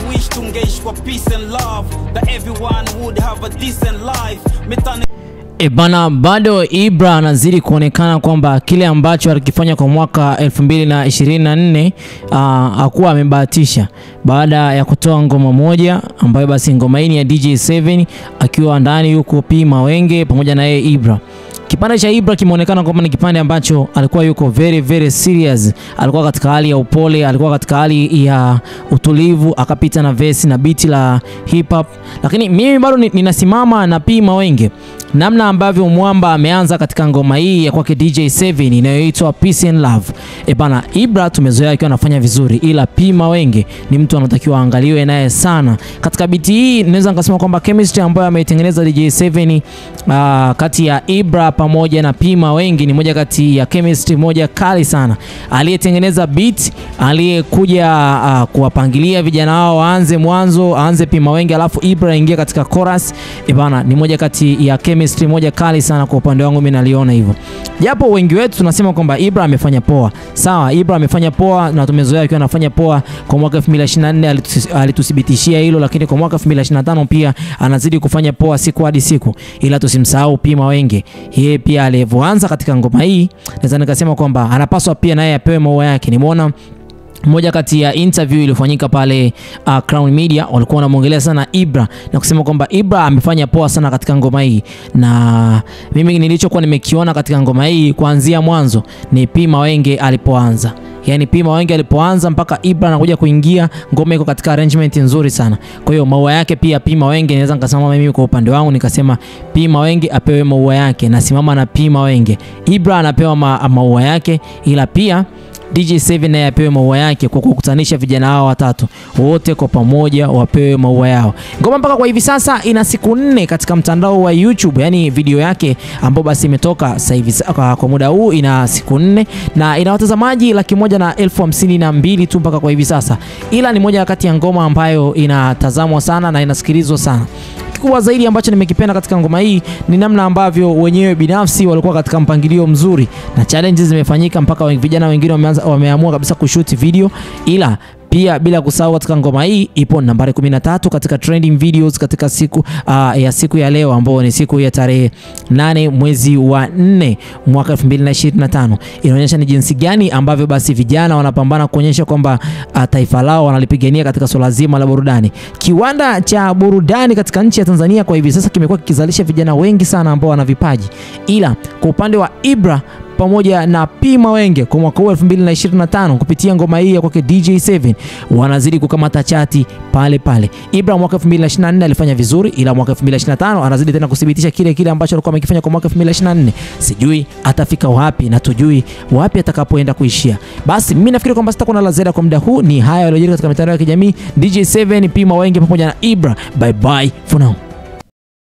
wish tungeishi kwa peace and love, that everyone would have a decent life. Bana, bado Ibra anazidi kuonekana kwamba kile ambacho alikifanya kwa mwaka 2024 hakuwa amebahatisha, baada ya kutoa ngoma moja ambayo basi ngoma hii ni ya DJ7 akiwa ndani yuko P Mawenge pamoja na yeye Ibra. Kipande cha Ibra kimeonekana kwamba ni kipande ambacho alikuwa yuko very serious, alikuwa katika hali ya upole, alikuwa katika hali ya utulivu, akapita na verse na beat la hip hop. Lakini mimi bado ninasimama na P Mawenge, namna ambavyo mwamba ameanza katika ngoma hii ya kwake DJ7 inayoitwa Peace and Love. Bana, Ibra tumezoea akiwa anafanya vizuri, ila P Mawenge ni mtu anatakiwa angaliwe naye sana katika beat hii. Naweza nikasema kwamba chemistry ambayo ameitengeneza DJ7 kati ya Ibra pamoja na P Mawenge ni moja kati ya chemistry moja kali sana. Aliyetengeneza beat, aliyekuja kuwapangilia vijana hao waanze mwanzo, aanze P Mawenge alafu Ibra ingia katika chorus. Bana, ni moja kati ya chemistry moja kali sana kwa upande wangu, mimi naliona hivyo. Japo wengi wetu tunasema kwamba Ibra amefanya poa. Sawa, Ibra amefanya poa na tumezoea akiwa anafanya poa. Kwa mwaka 2024 alituthibitishia hilo, lakini kwa mwaka 2025 pia anazidi kufanya poa siku hadi siku. Ila tusimsahau P Mawenge. Yeye pia alivyoanza katika ngoma hii, naweza nikasema kwamba anapaswa pia naye apewe maua yake. Nimeona moja kati ya interview iliyofanyika pale Crown Media, walikuwa wanamuongelea sana Ibra na kusema kwamba Ibra amefanya poa sana katika ngoma hii, na mimi nilichokuwa nimekiona katika ngoma hii kuanzia mwanzo ni P Mawenge alipoanza. Yani P Mawenge alipoanza mpaka Ibra anakuja kuingia, ngoma iko katika arrangement nzuri sana. Kwa hiyo maua yake pia P Mawenge, naweza nikasema mimi kwa upande wangu nikasema P Mawenge apewe maua yake, na simama na P Mawenge. Ibra anapewa maua yake, ila pia DJ7 naye apewe maua yake kwa kukutanisha vijana hao watatu wote kwa pamoja wapewe maua yao. Ngoma mpaka kwa hivi sasa ina siku 4 katika mtandao wa YouTube, yani video yake ambayo basi imetoka sasa hivi kwa muda huu ina siku 4 na ina watazamaji 152,000 tu mpaka kwa hivi sasa. Ila ni moja kati ya ngoma ambayo inatazamwa sana na inasikilizwa sana. Kikubwa zaidi ambacho nimekipenda katika ngoma hii ni namna ambavyo wenyewe binafsi walikuwa katika mpangilio mzuri na challenges zimefanyika mpaka vijana wengine wameamua kabisa kushoot video. Ila pia bila kusahau katika ngoma hii ipo nambari 13 katika trending videos katika siku ya leo ambayo ni siku ya tarehe 8 mwezi wa 4 mwaka 2025. Inaonyesha ni jinsi gani ambavyo basi vijana wanapambana kuonyesha kwamba taifa lao wanalipigania katika swala zima la burudani. Kiwanda cha burudani katika nchi ya Tanzania kwa hivi sasa kimekuwa kikizalisha vijana wengi sana ambao wana vipaji. Ila kwa upande wa Ibra pamoja na P Mawenge kwa mwaka 2025 kupitia ngoma hii ya kwake DJ7 wanazidi kukamata chati pale. Ibra mwaka 2024 alifanya vizuri, ila mwaka 2025 anazidi tena kudhibitisha kile ambacho alikuwa amekifanya kwa mwaka 2024. Sijui atafika wapi na tujui wapi atakapoenda kuishia. Basi mimi nafikiri kwamba sitakuwa na la ziada kwa muda huu. Ni haya yaliyojiri katika mitandao ya kijamii. DJ7, P Mawenge pamoja na Ibra. Bye bye for now.